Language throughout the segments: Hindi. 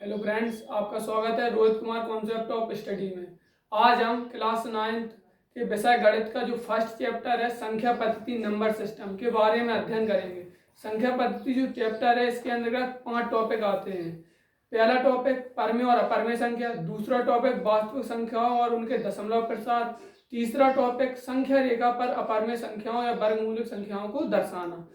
हेलो फ्रेंड्स, आपका स्वागत है Rohit Kumar concept of study में। आज हम क्लास 9th के विषय गणित का जो फर्स्ट चैप्टर है संख्या पद्धति नंबर सिस्टम के बारे में अध्ययन करेंगे। संख्या पद्धति जो चैप्टर है इसके अंतर्गत 5 टॉपिक आते हैं। पहला टॉपिक परमेय और अपरमेय संख्या, दूसरा टॉपिक वास्तविक संख्याओं और उनके दशमलव प्रसार, तीसरा टॉपिक संख्या रेखा पर अपरमेय संख्याओं या वर्गमूलिक संख्याओं को दर्शाना,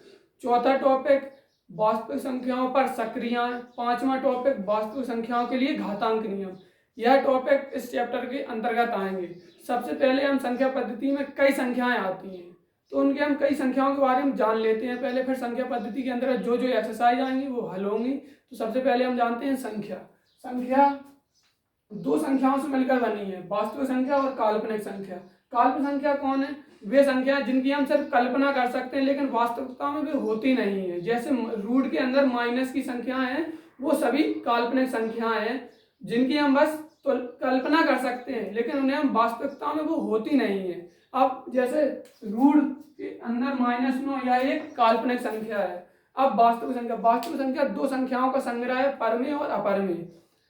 चौथा टॉपिक वास्तविक संख्याओं पर सक्रियाएं, पांचवा टॉपिक वास्तविक संख्याओं के लिए घातांक नियम। यह टॉपिक इस चैप्टर के अंतर्गत आएंगे। सबसे पहले हम संख्या पद्धति में कई संख्याएं आती हैं तो उनके हम कई संख्याओं के बारे में जान लेते हैं पहले, फिर संख्या पद्धति के अंतर्गत जो जो एक्सरसाइज आएंगी वो हल होंगी। तो सबसे पहले हम जानते हैं संख्या दो संख्याओं से मिलकर बनी है, वास्तविक संख्या और काल्पनिक संख्या। काल्पनिक संख्या कौन है? वे संख्या जिनकी हम सिर्फ कल्पना कर सकते हैं लेकिन वास्तविकता में वे होती नहीं है। जैसे रूट के अंदर माइनस की संख्याएं हैं, वो सभी काल्पनिक संख्याएं हैं जिनकी हम बस तो कल्पना कर सकते हैं लेकिन उन्हें हम वास्तविकता में वो होती नहीं है। अब जैसे रूट के अंदर -9 यह एक काल्पनिक संख्या है। अब वास्तविक संख्या दो संख्याओं का संग्रह है, परमेय और अपरमेय।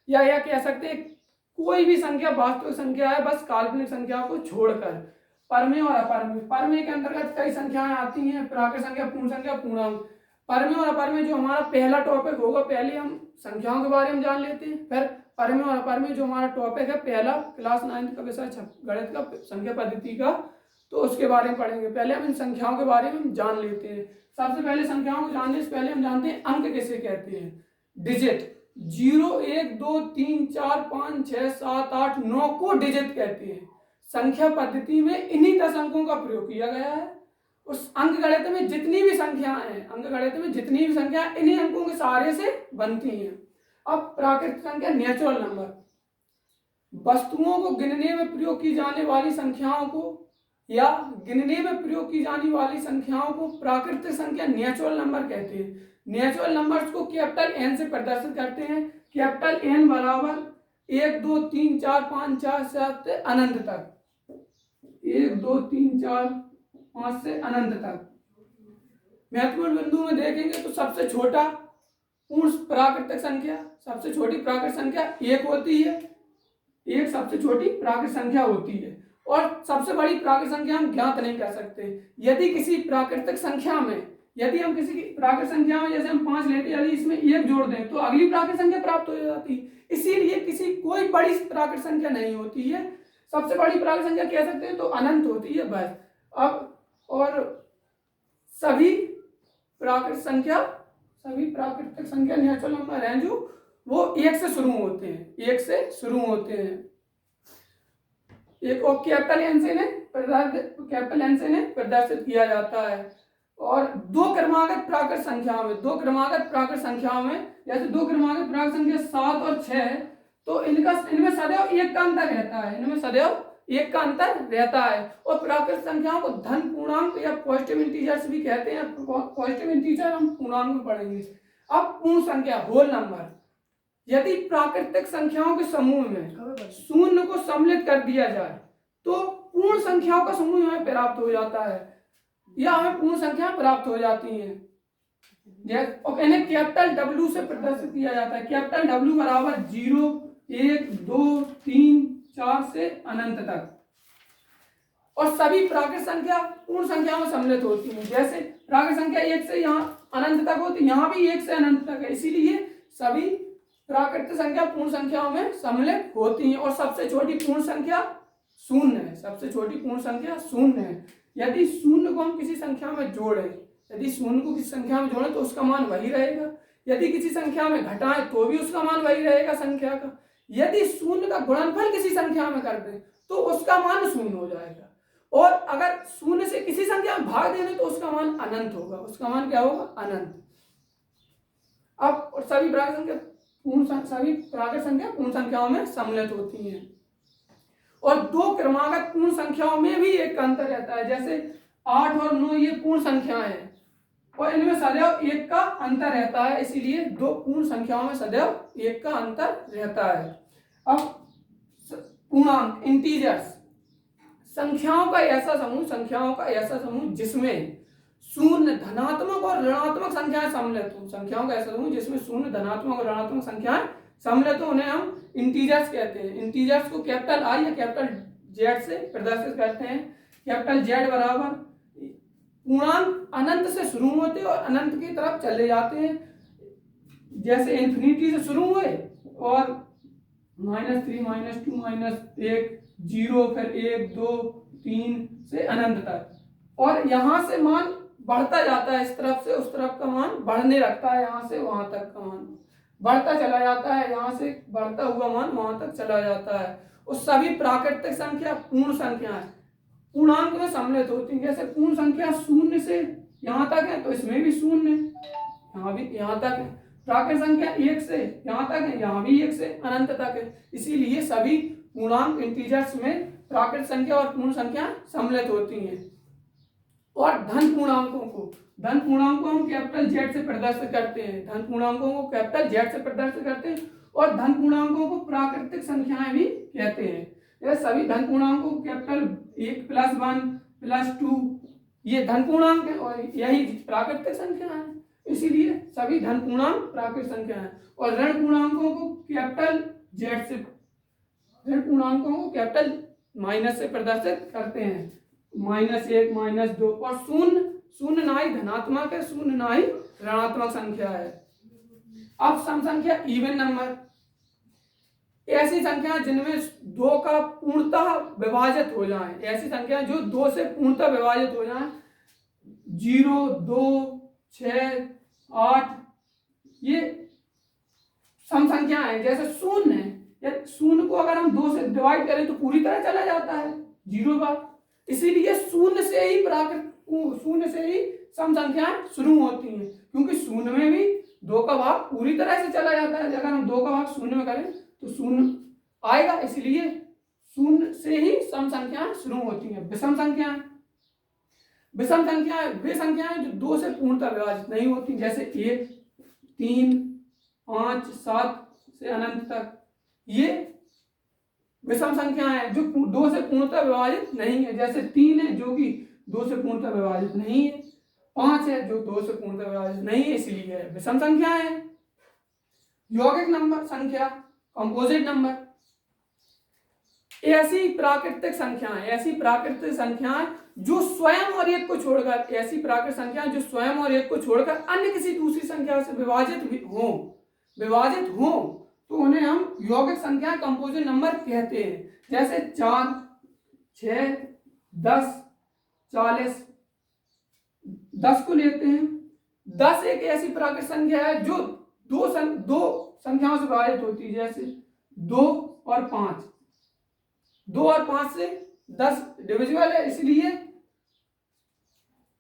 या यह कह सकते हैं कोई भी संख्या वास्तविक संख्या है बस काल्पनिक संख्या को छोड़कर। परमेय और अपरमेय, परमेय के अंतर्गत कई संख्याएं आती हैं, प्राकृत संख्या, पूर्ण संख्या, पूर्णांक। परमेय और अपरमेय जो हमारा पहला टॉपिक होगा, पहले हम संख्याओं के बारे में जान लेते हैं, फिर परमेय और अपरमेय जो हमारा टॉपिक है पहला क्लास 9th का विषय गणित का संख्या पद्धति का, तो उसके बारे में पढ़ेंगे। पहले हम इन संख्याओं के बारे में जान लेते हैं। सबसे पहले संख्याओं को जानने से पहले हम जानते हैं अंक किसे कहते हैं। डिजिट 0 1 2 3 4 5 6 7 8 9 को डिजिट कहते हैं। संख्या पद्धति में इन्हीं 10 अंकों का प्रयोग किया गया है। उस अंक गणित में जितनी भी संख्याएं हैं, इन्हीं अंकों के सहारे से बनती हैं। अब प्राकृतिक संख्या, नेचुरल नंबर, वस्तुओं को गिनने में प्रयोग की जाने वाली संख्याओं को या गिनने में प्रयोग की जाने वाली संख्याओं को प्राकृतिक संख्या, नेचुरल नंबर कहते हैं। नेचुरल नंबर्स को कैपिटल एन से प्रदर्शित करते हैं। कैपिटल एन बराबर 1 2 3 4 5 6 7 अनंत तक, 1 2 3 4 5 से अनंत तक। महत्वपूर्ण बिंदु में देखेंगे तो सबसे छोटा पूर्ण प्राकृतिक संख्या, सबसे छोटी प्राकृतिक संख्या 1 होती है। 1 सबसे छोटी प्राकृतिक संख्या होती है और सबसे बड़ी प्राकृतिक संख्या हम ज्ञात नहीं कर सकते। यदि किसी प्राकृतिक संख्या में, यदि हम किसी प्राकृतिक संख्या में जैसे हम 5 लेते हैं, यदि इसमें 1 जोड़ दें तो अगली प्राकृतिक संख्या प्राप्त हो जाती है। इसीलिए कोई बड़ी प्राकृतिक संख्या नहीं होती है। सबसे बड़ी प्राकृतिक संख्या कह सकते हैं तो अनंत होती है बस। अब और सभी प्राकृतिक संख्या नेचुरल नंबर हैं जो वो 1 से शुरू होते हैं, 1 से शुरू होते हैं। एक और कैपिटल एन से ने प्रदर्शित किया जाता है। और दो क्रमागत प्राकृतिक संख्याओं में, जैसे दो क्रमागत प्राकृतिक संख्या 7 और 6, तो इनमें सदैव 1 का अंतर रहता है। और प्राकृतिक संख्याओं को धन पूर्णांक या पॉजिटिव इंटीजर्स भी कहते हैं। पॉजिटिव इंटीजर हम पूर्णांक में पढ़ेंगे। अब पूर्ण संख्या, होल नंबर, यदि प्राकृतिक संख्याओं के समूह में शून्य को सम्मिलित कर दिया जाए तो पूर्ण संख्याओं का समूह हमें प्राप्त हो जाता है या हमें पूर्ण संख्या प्राप्त हो जाती हैं। और इन्हें कैपिटल डब्ल्यू से प्रदर्शित किया जाता है। कैपिटल डब्ल्यू बराबर 0 1 2 3 4 से अनंत तक। और सभी प्राकृतिक संख्या पूर्ण संख्या में सम्मिलित होती हैं। जैसे प्राकृतिक संख्या 1 से यहाँ अनंत तक होती है, यहाँ भी 1 से अनंत तक है। इसीलिए सभी प्राकृतिक संख्या पूर्ण संख्याओं में सम्मिलित होती हैं। और सबसे छोटी पूर्ण संख्या शून्य है। यदि शून्य को हम किसी संख्या में जोड़ें, तो उसका मान वही रहेगा। यदि किसी संख्या में घटाएं तो भी उसका मान वही रहेगा संख्या का। यदि शून्य का गुणनफल किसी संख्या में कर दें तो उसका मान शून्य हो जाएगा। और अगर शून्य से किसी संख्या में भाग देने तो उसका मान अनंत होगा। उसका मान क्या होगा? अनंत। अब और सभी प्राकृतिक संख्या पूर्ण संख्याओं में सम्मिलित होती हैं। और दो क्रमागत पूर्ण संख्याओं में भी एक अंतर रहता है। जैसे 8 और 9 ये पूर्ण संख्याएं हैं और इनमें सदैव 1 का अंतर रहता है। इसीलिए दो पूर्ण संख्याओं में सदैव 1 का अंतर रहता है। अब पूर्णांक, इंटीजर्स, संख्याओं का ऐसा समूह जिसमें शून्य, धनात्मक और ऋणात्मक संख्याएं सम्मिलित हो। संख्याओं का ऐसा समूह जिसमें शून्य, धनात्मक और ऋणात्मक संख्याएं सम्मिलित तो उन्हें हम इंटीजर्स कहते हैं। इंटीजर्स को कैपिटल आई या कैपिटल जेड से प्रदर्शित करते हैं। कैपिटल जेड बराबर पूर्णांक अनंत से शुरू होते हैं और अनंत की तरफ चले जाते हैं, जैसे इन्फिनिटी से शुरू हुए और -3 -2 -1 0 फिर 1 2 3 से अनंत तक, और यहाँ से मान बढ़ता जाता है, इस तरफ से उस तरफ का मान बढ़ने लगता है, यहाँ से वहां तक का मान बढ़ता चला जाता है, यहाँ से बढ़ता हुआ मान वहां तक चला जाता है। और सभी प्राकृतिक संख्या पूर्ण संख्याएं पूर्णांक में सम्मिलित होती है। जैसे पूर्ण संख्या 0 से यहाँ तक है तो इसमें भी 0 है, यहाँ भी यहाँ तक है। प्राकृत संख्या 1 से यहाँ तक है, यहाँ भी 1 से अनंत तक है। इसीलिए सभी पूर्णांक इंटीजर्स में प्राकृत संख्या और पूर्ण संख्या सम्मिलित होती हैं। और धन पूर्णांकों को हम कैपिटल जेड से प्रदर्शित करते हैं। धन पूर्णांकों को कैपिटल जेड से प्रदर्शित करते हैं और धन पूर्णांकों को प्राकृतिक संख्याएं भी कहते हैं। यह सभी धन पूर्णांकों को कैपिटल 1 +1 +2 ये धन पूर्णांक है और यही प्राकृतिक संख्या है, इसीलिए सभी धन पूर्णांक प्राकृतिक संख्या है। और ऋण पूर्णांकों को कैपिटल जेड से ऋण पूर्णांकों को कैपिटल माइनस से प्रदर्शित करते हैं, -1 -2 और शून्य ना ही धनात्मक है, शून्य ना ही ऋणात्मक संख्या है। अब सम संख्या इवन नंबर ऐसी संख्या जिनमें 2 का पूर्णतः विभाजित हो जाए, ऐसी संख्या जो 2 से पूर्णतः विभाजित हो जाए, 0 2 6 8 ये सम संख्या है। जैसे 0 है, या 0 को अगर हम 2 से डिवाइड करें तो पूरी तरह चला जाता है 0 बार, इसीलिए 0 से ही सम संख्याएं शुरू होती हैं, क्योंकि 0 में भी 2 का भाग पूरी तरह से चला जाता है। अगर हम 2 का भाग 0 में करें तो 0 आएगा, इसलिए 0 से ही सम संख्याएं शुरू होती हैं। विषम संख्याएं वे संख्याएं जो 2 से पूर्णतः विभाजित नहीं होती, जैसे 1 3 5 7 से अनंत तक, ये विषम संख्याएं हैं जो 2 से पूर्णतः विभाजित नहीं है। जैसे 3 है जो कि 2 से पूर्णतः विभाजित नहीं है, 5 है जो 2 से पूर्णतः विभाजित नहीं है, इसलिए विषम संख्याएं हैं। यौगिक नंबर संख्या कंपोजिट नंबर ऐसी प्राकृतिक संख्याएं जो स्वयं और एक को छोड़कर अन्य किसी दूसरी संख्या से विभाजित हो तो उन्हें हम यौगिक संख्या कंपोजिट नंबर कहते हैं। जैसे 4 6 10 40 10 को लेते हैं। 10 एक ऐसी प्राकृतिक संख्या है जो दो संख्याओं से विभाजित होती है, जैसे 2 और 5। 2 और 5 से 10 डिविजिबल है, इसलिए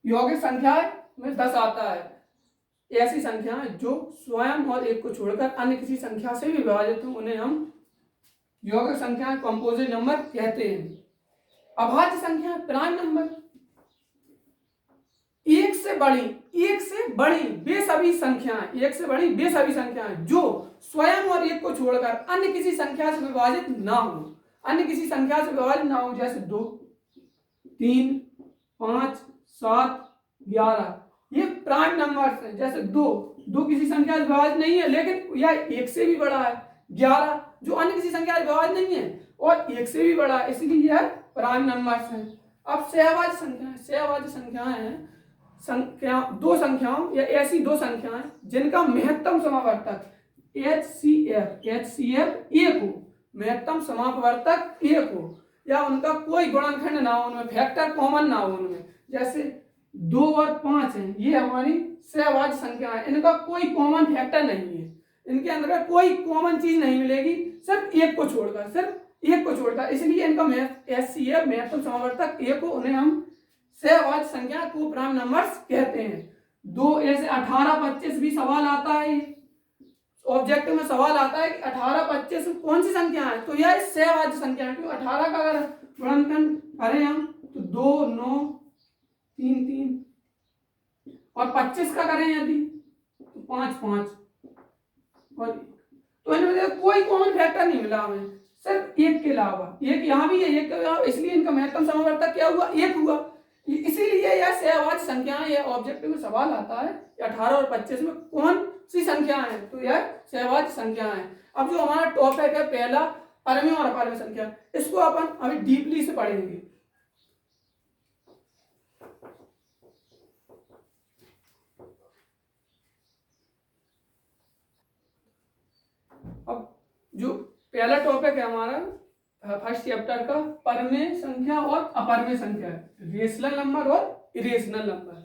यौगिक संख्या में 10 आता है। ऐसी संख्याएं जो स्वयं और एक को छोड़कर अन्य किसी संख्या से भी विभाजित हो उन्हें हम यौगिक संख्या कंपोजिट नंबर कहते हैं। अभाज्य संख्या प्राइम नंबर एक से बड़ी वे सभी संख्याएं जो स्वयं और एक को छोड़कर अन्य किसी संख्या से विभाजित ना हो, जैसे 2 3 5 7 11 ये प्राइम नंबर्स हैं। जैसे 2 किसी संख्या से विभाजित नहीं है लेकिन यह 1 से भी बड़ा है। 11 जो अन्य किसी संख्या से विभाजित नहीं है और 1 से भी बड़ा है, इसलिए यह प्राइम नंबर्स हैं। अब सहभाज्य संख्याएं हैं दो संख्याओं या ऐसी दो संख्याएं जिनका महत्तम समापवर्तक HCF 1 हो, महत्तम समापवर्तक 1 हो, या उनका कोई गुणनखंड ना हो, उनमें फैक्टर कॉमन ना हो उनमें। जैसे 2 और 5 है, ये हमारी सहभाज्य संख्या है, इनका कोई कॉमन फैक्टर नहीं है, इनके अंदर कोई कॉमन चीज नहीं मिलेगी सिर्फ एक को छोड़कर, इसलिए इनका HCF महत्तम समापवर्तक 1 हो, उन्हें हम सहभाज्य संख्या को प्राइम नंबर्स कहते हैं। 2 ऐसे 18 25 भी सवाल आता है, ऑब्जेक्ट में सवाल आता है कि 18 25 कौन सी संख्या है, तो यह सहभाज्य संख्या है। 18 का अगर गुणनखंड करें हम तो 2 9 3 3 और 25 का करें यदि तो 5 5, और तो इनमें कोई कॉमन फैक्टर नहीं मिला हमें, सिर्फ 1 के अलावा। 1 यहाँ भी है, 1 के अलावा, इसलिए इनका महत्तम समापवर्तक क्या हुआ, 1 हुआ। इसीलिए यह सहभाज्य संख्या है। ऑब्जेक्ट में सवाल आता है 18 और 25 में कौन सी संख्या है, तो यह सहभाज्य संख्या है। अब जो हमारा टॉपिक है पहला परमे और अपरमे संख्या, इसको अपन अभी डीपली से पढ़ेंगे। अब जो पहला टॉपिक है हमारा फर्स्ट चैप्टर का, परमे संख्या और अपरमे संख्या, रेशनल नंबर और इरेशनल नंबर।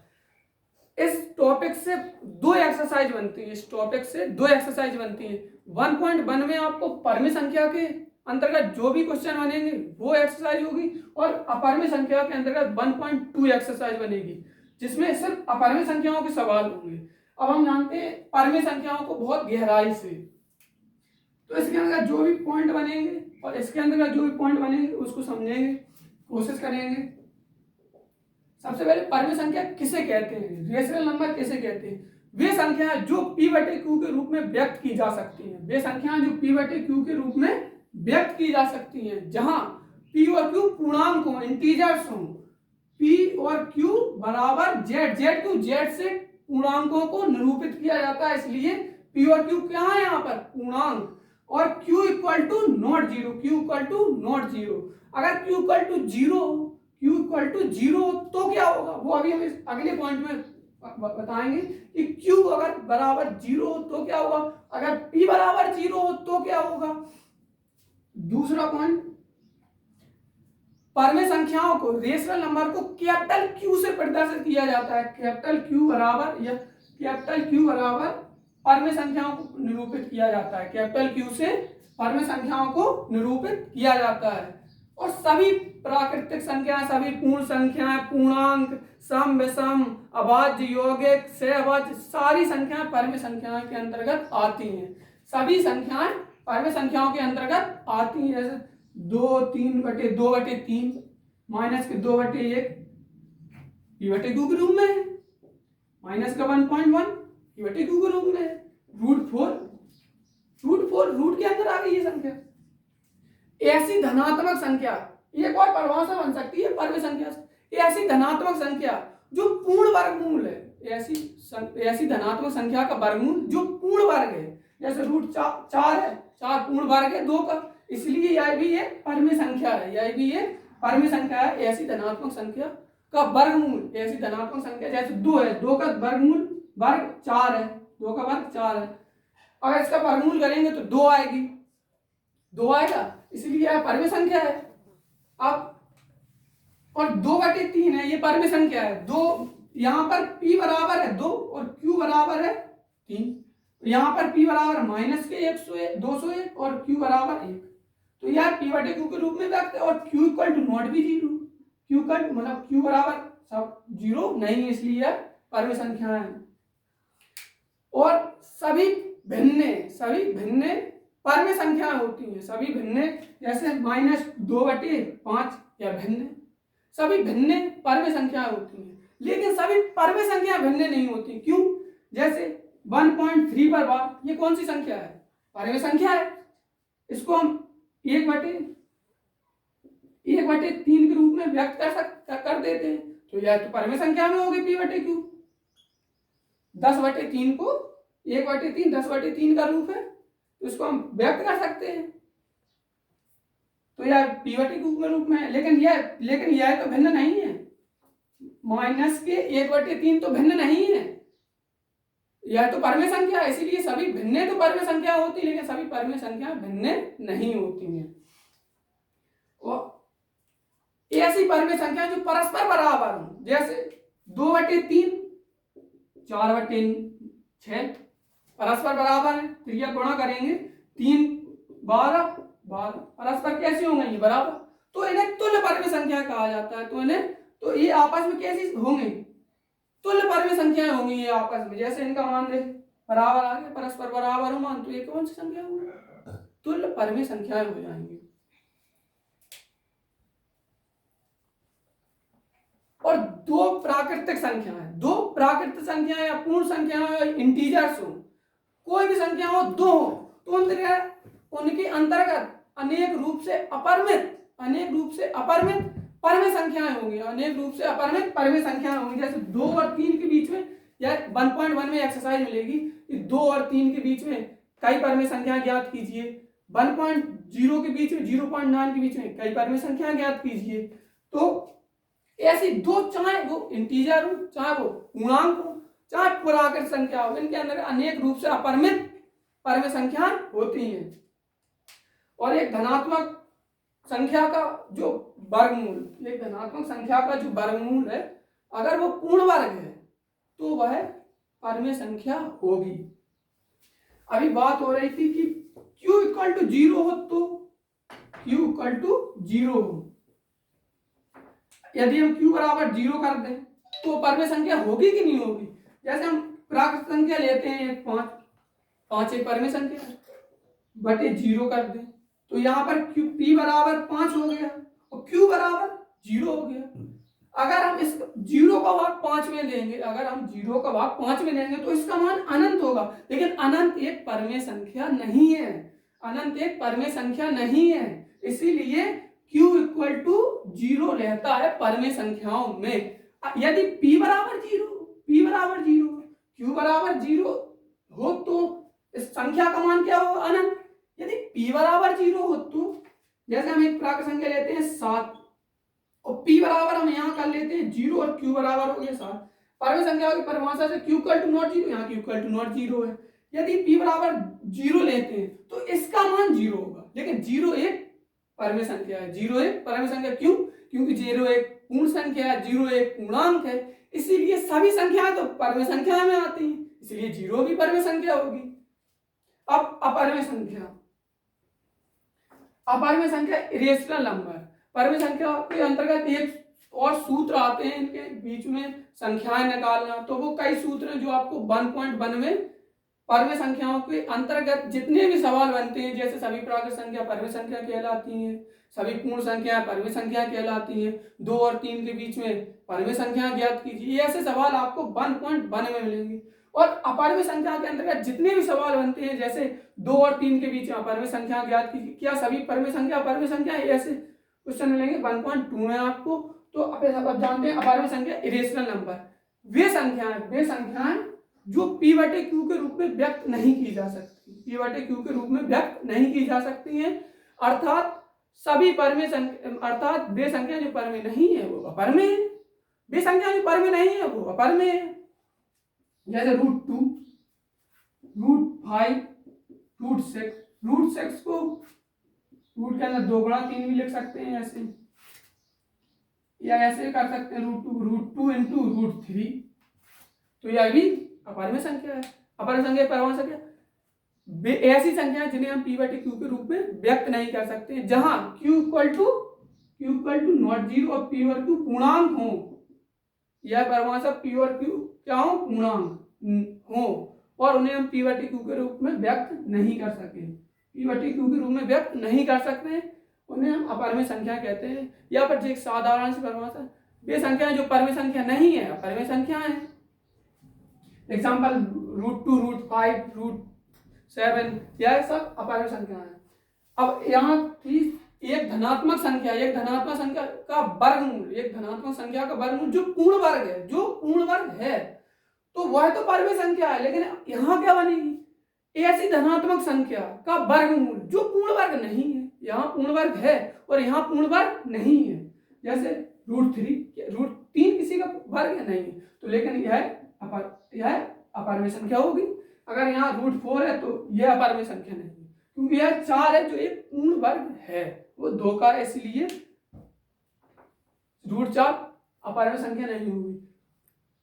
इस टॉपिक से दो एक्सरसाइज बनती है, इस टॉपिक से दो एक्सरसाइज बनती है। 1.1 में आपको परमे संख्या के अंतर्गत जो भी क्वेश्चन बनेंगे वो एक्सरसाइज होगी, और अपरमे संख्या के अंतर्गत 1.2 एक्सरसाइज बनेगी, जिसमें सिर्फ अपरमे संख्याओं के सवाल होंगे। अब हम जानते हैं परमे संख्याओं को बहुत गहराई से, तो इसके अंदर जो भी पॉइंट बनेंगे और इसके अंदर जो भी पॉइंट बनेंगे उसको समझेंगे, कोशिश करेंगे। सबसे पहले परमे संख्या किसे कहते हैं, रेशनल नंबर किसे कहते हैं? वे संख्याएं जो p/q के रूप में व्यक्त की जा सकती हैं, वे संख्याएं जो p/q के रूप में व्यक्त की जा सकती हैं, जहां p और q पूर्णांक हो, इंटीजर्स हो। p और q बराबर z, z से पूर्णांकों को निरूपित किया जाता है, इसलिए p और q क्या है यहाँ पर? पूर्णांक। और q equal to not zero. अगर q इक्वल टू जीरो तो क्या होगा, वो अभी हम इस अगले पॉइंट में बताएंगे कि q अगर बराबर जीरो तो क्या होगा, अगर p बराबर जीरो तो क्या होगा। दूसरा पॉइंट, परमे संख्याओं को, रेशनल नंबर को कैपिटल Q से प्रदर्शित किया जाता है। कैपिटल Q बराबर परमे संख्याओं को निरूपित किया जाता है, कैपिटल Q से परमे संख्याओं को निरूपित किया जाता है। और सभी प्राकृतिक संख्याएं, सभी पूर्ण संख्याएं, पूर्णांक, सम, विषम, अभाज्य, यौगिक, सहभाज्य, सारी संख्याएं परमे संख्याओं के अंतर्गत आती हैं। सभी संख्याएं परमे संख्याओं के अंतर्गत आती हैं, जैसे 2, 3/2/3, माइनस के 2/1 p/q के रूप में है, माइनस का 1.1 p/q के रूप में है, √4 रूट के अंदर आ गई ये संख्या। ऐसी धनात्मक संख्या, एक और परिभाषा बन सकती है परमे संख्या से, ऐसी धनात्मक संख्या जो पूर्ण वर्गमूल है, ऐसी धनात्मक संख्या का वर्गमूल जो पूर्ण वर्ग है, जैसे √4 है, 4 पूर्ण वर्ग है 2 का, इसलिए यह भी एक परमे संख्या है, यह भी एक परमे संख्या है। ऐसी धनात्मक संख्या का वर्गमूल, ऐसी धनात्मक संख्या जैसे 2 है, 2 का वर्गमूल वर्ग 4 है, 2 का वर्ग 4 है, अगर इसका वर्गमूल करेंगे तो 2 आएगी, 2 आएगा, इसलिए यह परमे संख्या है। अब और 2/3 है, ये परमे संख्या है। 2 यहाँ पर p बराबर है 2 और q बराबर है 3, यहाँ पर p बराबर माइनस के 201 और q बराबर 1, तो यह p/q के रूप में व्यक्त है। और q इक्वल टू नॉट भी जीरो, q का मतलब q बराबर सब जीरो नहीं, इसलिए यह परमे संख्या है। और सभी भिन्न परमे संख्याएं होती हैं, सभी भिन्न, जैसे -2/5 या भिन्न, सभी भिन्न परमे संख्याएं होती हैं, लेकिन सभी परमे संख्या भिन्न नहीं होती। क्यों? जैसे 1.3 पर बार, ये कौन सी संख्या है? परमे संख्या है, इसको हम 1/3 के रूप में व्यक्त कर देते हैं, तो यह तो परमे संख्या में होगी p/q। 10/3 को 1/3 10/3 का रूप है, तो इसको हम व्यक्त कर सकते हैं, तो यह p/q के रूप में है। लेकिन यह तो भिन्न नहीं है, माइनस के 1/3 तो भिन्न नहीं है, यह तो परमे संख्या है, इसीलिए सभी भिन्न तो परमे संख्या होती है, लेकिन सभी परमे संख्या भिन्न नहीं होती हैं। और ऐसी परमे संख्या जो परस्पर बराबर हो, जैसे 2/3 4/6 परस्पर बराबर है, त्रिज्या गुणा करेंगे 3 12 परस्पर कैसे होंगे? ये बराबर, तो इन्हें तुल्य परमे संख्या कहा जाता है। तो ये आपस में कैसी होंगे? तुल्य परमे संख्याएं होंगी ये आपस में। जैसे इनका मान देख बराबर आ गया, परस्पर बराबर हो मान, तो ये कौन सी संख्या होगी? तुल्य परमे संख्याएं हो जाएंगी। और दो प्राकृतिक संख्याएं या पूर्ण संख्याएं या इंटीजर्स हो, कोई भी संख्या हो, दो हो, तो उनके अंतर्गत अनेक रूप से अपरिमित परमे संख्याएं होंगी, अनेक रूप से अपरिमित परमे संख्याएं होंगी। जैसे 2 और 3 के बीच में, या 1.1 में एक्सरसाइज मिलेगी कि 2 और 3 के बीच में कई परमेय संख्या ज्ञात कीजिए। 1.0 के बीच में 0.9 के बीच में कई परमेय संख्या ज्ञात कीजिए। तो ऐसी दो, चाहे वो इंटीजर हो, चाहे वो पूर्णांक हो, चाहे पूर्णांक संख्या हो, इनके अंदर अनेक रूप से अपरिमित परमेय संख्याएं होती हैं। और एक धनात्मक संख्या का जो वर्गमूल, एक धनात्मक संख्या का जो वर्गमूल है, अगर वो पूर्ण वर्ग है तो वह परमेय संख्या होगी। अभी बात हो रही थी कि q इक्वल टू 0 हो तो q इक्वल टू 0 हो, यदि हम q बराबर 0 कर दें तो परमेय संख्या होगी कि नहीं होगी। जैसे हम प्राकृत संख्या लेते हैं 5 एक परमेय संख्या है, बटे 0 कर दें तो यहाँ पर p बराबर 5 हो गया और q बराबर 0 हो गया। अगर हम इस 0 का भाग 5 में लेंगे, अगर हम 0 का भाग 5 में लेंगे तो इसका मान अनंत होगा, लेकिन अनंत एक परमेय संख्या नहीं है, अनंत एक परमेय संख्या नहीं है। इसीलिए q इक्वल टू 0 रहता है परमेय संख्याओं में। यदि p बराबर 0, q बराबर 0 हो तो इस संख्या का मान क्या होगा, अनंत। यदि p बराबर 0 हो तो, जैसे हम एक प्राकृत संख्या लेते हैं 7 और p बराबर हम यहाँ कर लेते हैं 0 और q बराबर हो गया 7। परमेय संख्या की परिभाषा से q इक्वल टू नॉट 0, यहाँ q इक्वल टू नॉट 0 है। यदि p बराबर 0 लेते हैं तो इसका मान 0 होगा, लेकिन 0 एक परमेय संख्या है। 0 एक परमेय संख्या क्यों? क्योंकि 0 एक पूर्ण संख्या है, 0 एक पूर्णांक है, इसीलिए सभी संख्याएं तो परमेय संख्या में आती हैं, इसलिए 0 भी परमेय संख्या होगी। अब अपरमेय संख्या, अपरमेय संख्या इरेशनल नंबर। परमेय संख्या के अंतर्गत एक और सूत्र आते हैं, इनके बीच में संख्याएं निकालना। तो वो कई सूत्र हैं जो आपको 1.1 में परमेय संख्याओं के अंतर्गत जितने भी सवाल बनते हैं, जैसे सभी प्राकृत संख्या परमेय संख्या कहलाती हैं, सभी पूर्ण संख्या परमेय संख्या कहलाती हैं, 2 और 3 के बीच में परमेय संख्या ज्ञात कीजिए, ऐसे सवाल आपको 1.1 में मिलेंगे। और अपरमेय संख्या के अंतर्गत जितने भी सवाल बनते हैं, जैसे 2 और 3 के बीच में अपरमेय संख्या ज्ञात कीजिए, क्या सभी परमेय संख्या ऐसे क्वेश्चन मिलेंगे 1.2 में आपको। तो अब जानते हैं अपरमेय संख्या इरेशनल नंबर, वे संख्याएं जो p बटे q के रूप में व्यक्त नहीं की जा सकती, p बटे q के रूप में व्यक्त नहीं की जा सकती हैं। अर्थात सभी परमेय संख्या, अर्थात वे संख्या जो परमेय नहीं है वो अपरमेय है, वे संख्या जो परमेय नहीं है वो अपरमेय है। जैसे √2, √5, √6, √6 को रूट के अंदर 2 गुणा 3 भी लिख सकते हैं ऐसे, या ऐसे कर सकते हैं √2 इंटू √3, तो यह भी अपरमेय संख्या है। अपरमेय संख्या परमाणु संख्या ऐसी संख्या है जिन्हें हम p बटे q के रूप में व्यक्त नहीं कर सकते, जहां q इक्वल टू नॉट 0 और p और q पूर्णांक हो, यह परिभाषा p और q क्या हो, पूर्णांक हो, और उन्हें हम p बटे q के रूप में व्यक्त नहीं कर सके, p बटे q के रूप में व्यक्त नहीं कर सकते, उन्हें हम अपरमेय संख्या कहते हैं। या पर एक साधारण सी परिभाषा, वे संख्याएं जो परमेय संख्या नहीं है अपरमेय संख्याएं हैं। एग्जाम्पल √2, √5, √7, यह सब अपरमेय संख्याएं हैं। अब यहाँ की एक धनात्मक संख्या का वर्गमूल, एक धनात्मक संख्या का वर्गमूल जो पूर्ण वर्ग है, तो वह तो परमेय संख्या है, लेकिन यहाँ क्या बनेगी, ऐसी धनात्मक संख्या का वर्गमूल जो पूर्ण वर्ग नहीं है। यहाँ पूर्ण वर्ग है और यहाँ पूर्ण वर्ग नहीं है, जैसे √3 किसी का वर्ग है नहीं, तो लेकिन यह अपरमेय संख्या होगी। अगर यहाँ √4 है तो यह अपरमेय संख्या नहीं है, क्योंकि यह 4 है जो एक पूर्ण वर्ग है, वो 2 का, इसलिए √4 अपरमेय संख्या नहीं होगी।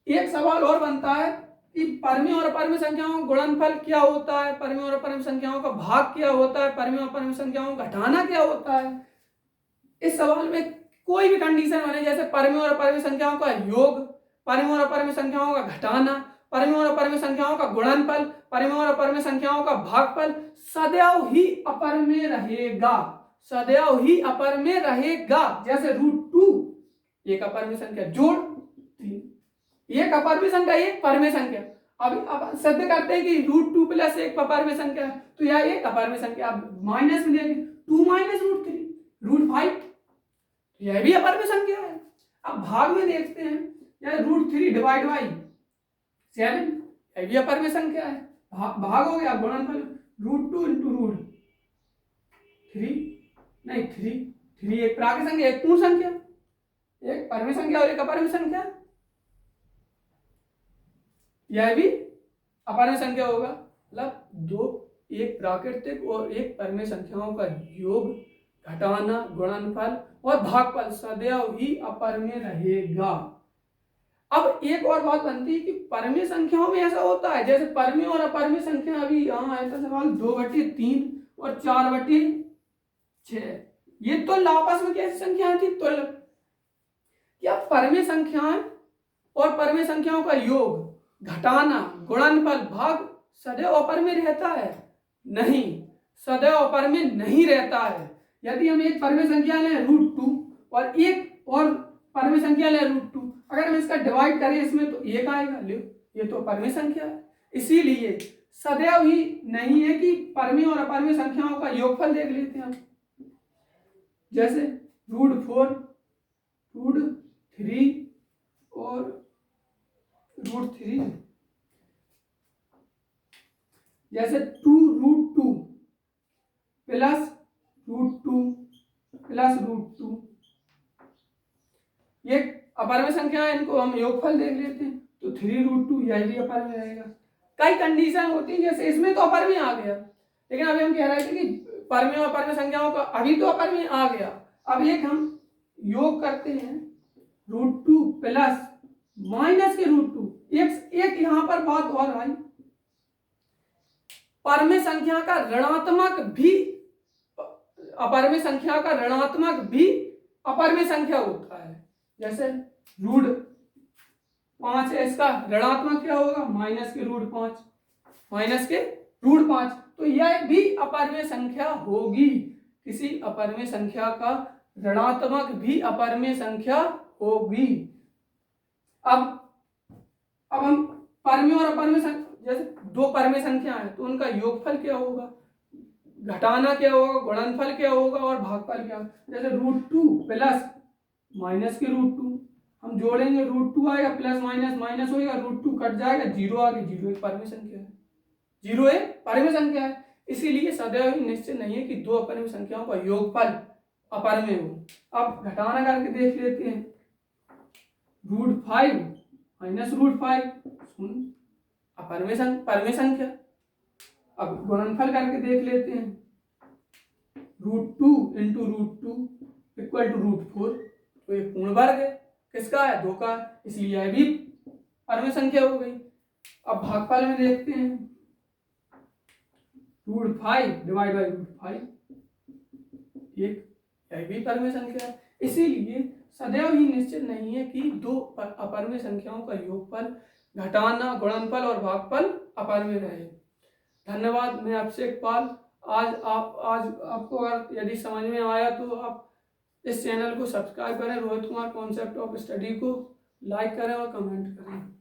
एक सवाल और बनता है कि परमेय और अपरमेय संख्याओं का गुणनफल क्या होता है, परमेय और अपरमेय संख्याओं का भाग क्या होता है, परमेय और अपरमेय संख्याओं का घटाना क्या होता है। इस सवाल में कोई भी कंडीशन बने, जैसे परमेय और अपरमेय संख्याओं का योग, परमेय और अपरमेय संख्याओं का घटाना, परमेय और अपरमेय संख्याओं का गुणनफल, परमेय और अपरमेय संख्याओं का भागफल सदैव ही अपरमेय रहेगा। जैसे √2 एक अपरमेय संख्या जोड़ 3, एक अपरमेय संख्या एक परमेय संख्या। अब सिद्ध करते हैं कि √2 प्लस 1 अपरमेय संख्या है, तो यह एक अपरमेय संख्या। अब माइनस में देंगे 2 माइनस √3, √5, यह भी अपरमेय संख्या है। अब भाग में देखते हैं, यह √3 डिवाइड बाई 7, यह भी अपरमेय संख्या है, भाग हो गया। गुणनफल √2 इंटू √3 नहीं 3 एक प्राकृत संख्या, एक पूर्ण संख्या, एक परम संख्या और एक अपरम संख्या, यह भी अपरम संख्या होगा। मतलब दो, एक प्राकृतिक और एक परम संख्याओं का योग, घटाना, गुणनफल और भागफल सदैव ही अपरमेय रहेगा। अब एक और बात बनती है कि परमेय संख्याओं में ऐसा होता है, जैसे परमेय और अपरमेय संख्या, अभी यहाँ आया था सवाल 2/3 और 4/6, ये तो आपस में कैसी संख्याएं थी? तुल्य। क्या परमेय संख्याएं और परमेय संख्याओं का योग, घटाना, गुणनफल, भाग सदैव अपरमेय रहता है? नहीं, सदैव अपरमेय नहीं रहता है। यदि हम एक परमेय संख्या लें √2 और एक और परमेय संख्या लें √2, अगर हम इसका डिवाइड करें इसमें तो 1 आएगा, लो ये तो परमेय संख्या है। इसीलिए सदैव ही नहीं है कि परमेय और अपरमेय संख्याओं का योगफल देख लेते हैं हम, जैसे √4, √3 और √3, जैसे 2√2 प्लस √2 प्लस √2, ये अपरमेय संख्या है, इनको हम योगफल देख लेते हैं तो 3√2 यह भी अपरमेय रहेगा। कई कंडीशन होती है, जैसे इसमें तो अपरमेय आ गया, लेकिन अभी हम कह रहे थे कि परमेय और अपरमेय संख्याओं का अभी तो अपरमेय आ गया। अब एक हम योग करते हैं √2 प्लस माइनस के √2, एक यहां पर बात और आई, परमेय संख्या का ऋणात्मक भी अपरमेय संख्या का ऋणात्मक भी अपरमेय संख्या होता है। जैसे √5 है, इसका ऋणात्मक क्या होगा? माइनस के √5, माइनस के √5, तो यह भी अपरमेय संख्या होगी। किसी अपरमेय संख्या का ऋणात्मक भी अपरमेय संख्या होगी। अब हम परमेय और अपरमेय संख्या, जैसे दो परमेय संख्या है तो उनका योगफल क्या होगा, घटाना क्या होगा, गुणनफल क्या होगा और भागफल क्या होगा। जैसे √2 प्लस माइनस के √2, हम जोड़ेंगे √2 आएगा, प्लस माइनस माइनस होगा, √2 कट जाएगा, 0 आ गया, 0 एक परमेय संख्या है, 0 एक परमेय संख्या है। इसीलिए सदैव ही निश्चित नहीं है कि दो अपरमेय संख्याओं का योगफल अपरमेय हो। अब घटाना करके देख लेते हैं, √5 माइनस √5 परमेय संख्या। अब गुणनफल करके देख लेते हैं, √2 इंटू √2 इक्वल टू √4, तो ये पूर्ण वर्ग है, किसका है? 2 का, इसलिए यह भी परमेय संख्या हो गई। अब भागफल में देखते हैं, √5 डिवाइड बाई √5, यह भी परमेय संख्या है। इसीलिए सदैव ही निश्चित नहीं है कि दो अपरमेय संख्याओं का योगफल, घटाना, गुणनफल और भागफल अपरमेय रहे। धन्यवाद। मैं अभिषेक पाल। आज आपको अगर यदि समझ में आया तो आप इस चैनल को सब्सक्राइब करें, Rohit Kumar concept of study को लाइक करें और कमेंट करें।